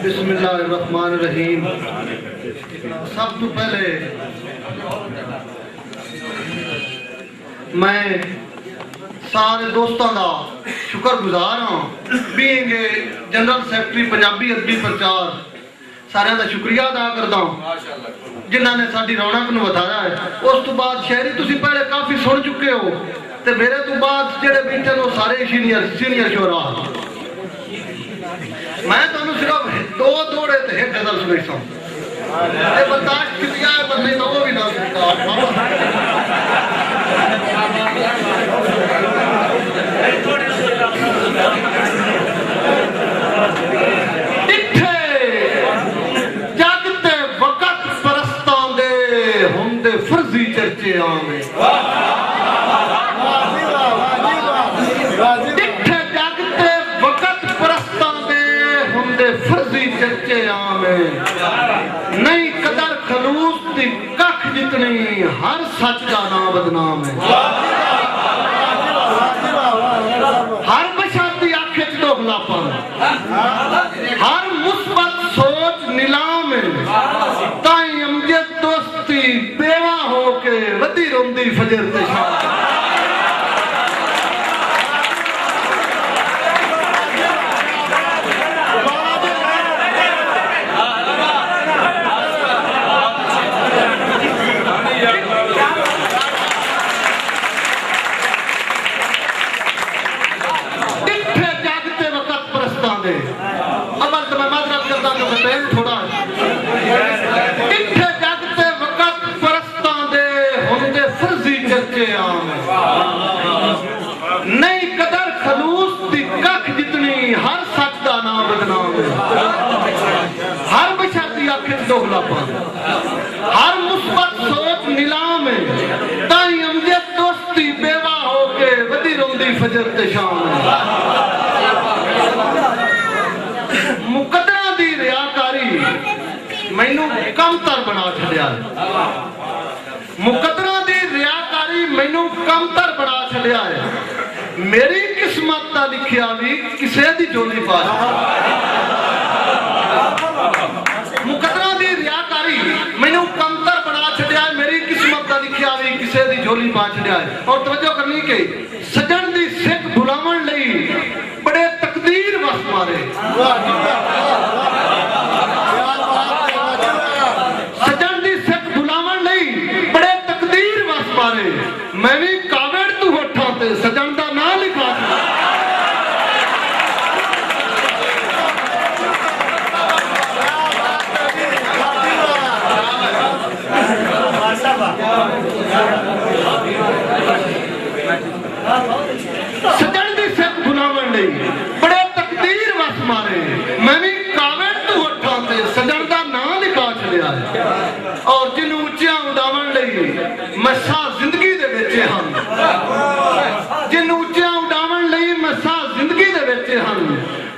बिस्मिल्लाहिर्रहमानिर्रहीम। सब तो पहले मैं सारे दोस्तों का शुक्रगुजार हाँ। बीइंग जनरल सैकटरी पंजाबी अदबी प्रचार सारे का शुक्रिया अदा करता हूँ जिन्होंने साड़ी रौनक नूं वधाया है। उस तो बाद शायरी तुसी पहले काफ़ी सुन चुके हो ते मेरे तो बाद जेडे बैठे वो सारे सीनियर शोरा। मैं तुहानू सिर्फ दो दौड़े ते एक गजल सुनाई सा बर्दाश्त की है पर नहीं तो वो भी ना जागते वक़्त परस्तां दे हुंदे फर्जी चर्चे आवे। फर्जी चर्चे आमे नहीं कदर खलूस दी कख जितनी हर सच का नाम बदनाम है। हर बशाती आंखें च दोगलापन हर मुस्बत सोच नीलाम है। ताई अमजद दोस्ती बेवा होके वधी रोंदी फजर ते शाम। नहीं कदर खलूस दी कख जितनी हर सच का नाम बदनाम है। हर बशाती आंखें दोगलापन हर मुस्बत सोच नीलाम है। ताई अमजद दोस्ती बेवा होके वधी रोंदी फजर ते शाम। मुकद्दरा दी रियाकारी मैनू कमतर बना छड़िया। मुकद्दरा दी रियाकारी मैनू कमतर बना छड़िया है। मेरी किस्मत का लिखिया भी किसी की झोली पा। मुकद्दरा दी रियाकारी मैनू कमतर बना छड़िया है। मेरी किस्मत का लिखिया भी किसी की झोली पा छड़िया है। और तवज्जो करनी कि सजन दी सिख बुलावन लई बड़े तकदीर वस मारे। सजन दी सिख बुलावन लई बड़े तकदीर वस मारे। मैं भी कावेड़ तू होठा ते सजन दा नाम लिखा। सजन दी सिख बुलावन लई बड़े तकदीर वस मारे। मैं भी कावेड़ तू होठा ते सजन दा नाम लिखा छड़िया है। और जिन्नू उच्चिया उड़ावन लई मसा जिंदगी दे विच हन। जिन्नू उच्चिया उड़ावन लई मसा जिंदगी दे विच हन।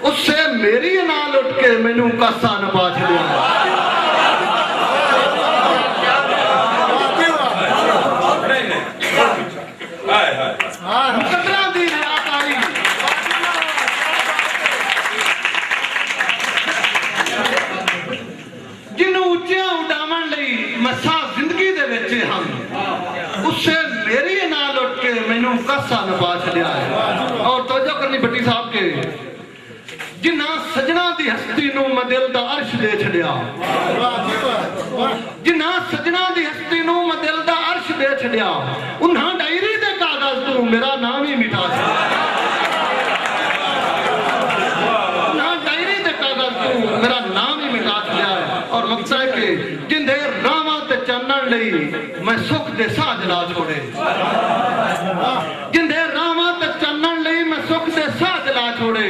उससे मेरी नाल उठ के मैनू कासा नपा छड़िया। मुकद्दरा दी रियाकारी जिन्नू उच्चिया उड़ावन लई मसा जिंदगी दे विच हन। उससे मेरी नाल उठ के मैनू कासा नपा छड़िया है। और तवज्जो करनी भट्टी साहब के जिन्ना सजना दी हस्ती नू मैं दिल दा अर्श दे छड़िया। जिन्ना सजना दी हस्ती नू मैं दिल दा अर्श दे छड़िया उन्हां डायरी दे कागज तू मेरा नाम ही मिटा छड़िया। उन्हां डायरी दे कागज तू मेरा नाम ही मिटा छड़िया है। और मकसद है कि जिंदे रावां ते चानण लई मैं सुख दे साह जला छोड़े। जिंदे रावां ते चानण लई मैं सुख दे साह जला छोड़े।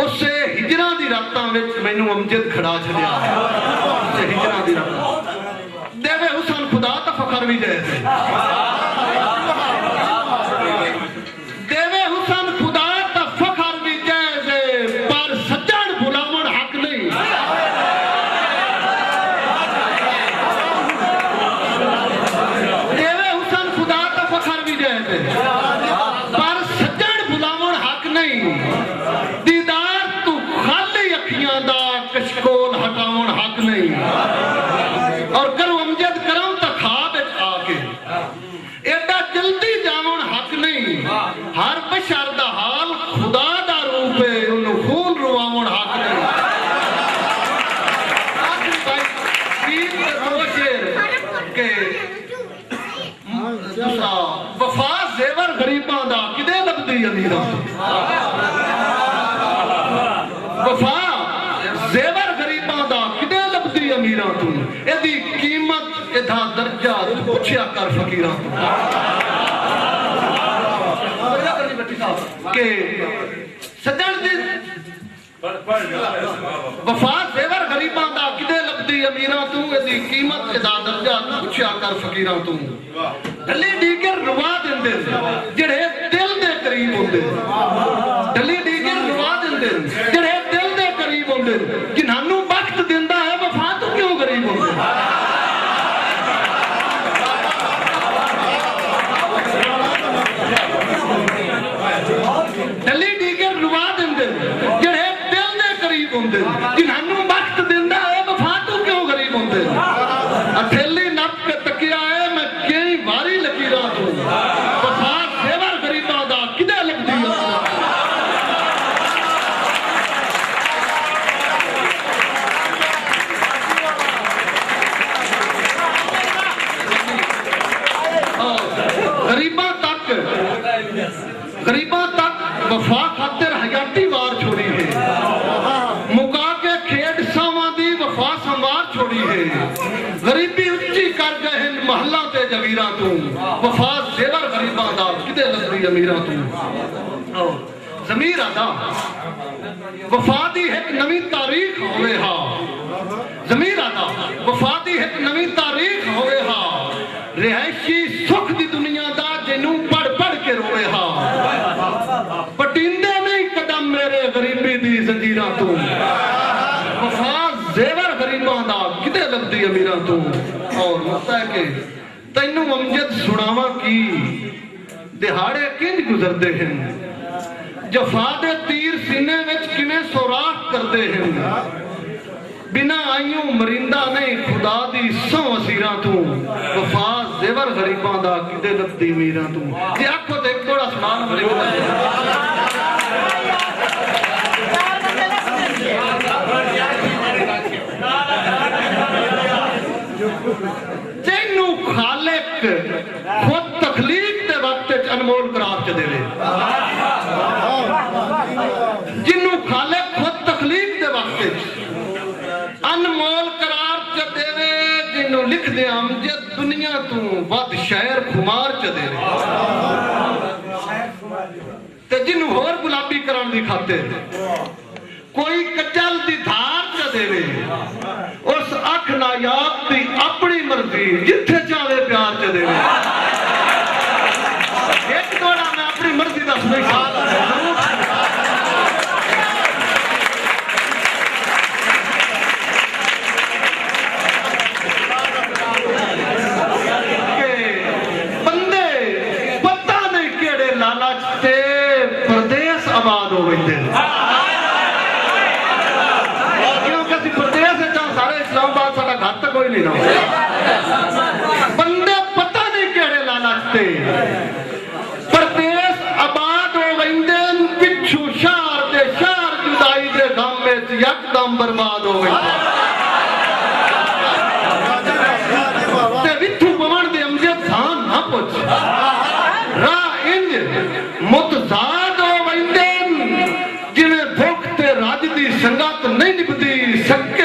उससे हिजरा दी रातां विच मैनू अमजद खड़ा छड़िया है। उससे हिजरा दी रातां देवे हुसन खुदा ता फखर भी जैसे। देवे हुसन खुदा ता फखर भी जैसे पर सज्जन बुलावन हक नहीं। देवे हुसन खुदा ता फखर भी जैसे पर सज्जन बुलावन हक नहीं। दीदार तू खाली अखियां दा कशको शर दा हाल खुदा दा रूप है उन्होंने खून रुआवण हक नहीं के वफा जेवर गरीबां दा किदे लभदी अमीरां वफा जेवर गरीबां दा किदे लभदी अमीरां तू एदी कीमत एदा दर्जा पुछया कर फकीरां के सजण दी वफा जेवर गरीबां दा किदे लभदी अमीरां तू एदी कीमत एदा दर्जा पुछया कर फकीरां तू ढली डीगर रुवा दिंदे जेड़े दिल दे करीब होंदे ढली डीगर रुवा दिंदे जेड़े दिल दे करीब होंदे जिन्हां वक्त दिंदा है वफा तू क्यों गरीब होंदे ढली डीगर रुवा दिंदे जेड़े दिल दे करीब होंदे जिन्हां वक्त दिंदा है वफा तू क्यों गरीब होंदे अथेली नप के तकिया है मैं कई वारी लकीरां तू वफा सेवर गरीबां दा किदे लगदी गरीबां तक वफा खातिर हयाती वार छोड़ी है मुका के खेड सावां दी वफा संवार छोड़ी है गरीबी उच्ची कर गए महल्ला ते जगीरां तू वफा जेवर गरीबां दा किदे लगदी अमीरां तू ज़मीर आदा वफा दी एक नवी तारीख होवे हा ज़मीर आदा वफा दी एक नवी तारीख होवे हा रिहायशी सुख दी दुनिया दा जिन्नू पढ़ पढ़ के रोवे हा पटिंदे नहीं कदम मेरे गरीबी दी जंजीरां तू वफा जेवर गरीबां दा किदे लगदी अमीरां तू और मुक्ता है कि तैनू अमजद सुनावा की दिहाड़े किंज गुजरदे हैं जफा दे तीर सीने विच किवें सोराख करदे हैं बिना आईयों मरिंदा नहीं खुदा दी सौ असीरां तू वफा जेवर गरीबां दा किदे लगदी अमीरां तू जे आखो ते एक थोड़ा सुनान मेरे तेनू खालिक खुद तखलीक दे वक्त अनमोल करार च देवे जिन्नू खालिक खुद तखलीक दे वक्त अनमोल करार च देवे जिन्नू लिख दे अमजद दुनिया तू वध शायर खुमार च देवे ते जिन्नू होर गुलाबी करन दी खातिर कोई कचल दी धार च देवे उस अख नायाब दी अपनी मर्जी जिथे चाहे प्यार च देवे एक थोड़ा मैं अपनी मर्जी दस नहीं बंदे पता नहीं केड़े लालच ते प्रदेश आबाद हो गए कोई नहीं ना बंदे पता नहीं केड़े लालचते प्रदेश आबाद हो गए पिछू शहर दे शहर जुदाई दे गम में यकदम बर्बाद हो गए विथू पवन दे अमजद थान ना पुछ राह इंज मुतजाद हो गए जिवें भुख ते रज दी संगत नहीं निभदी सके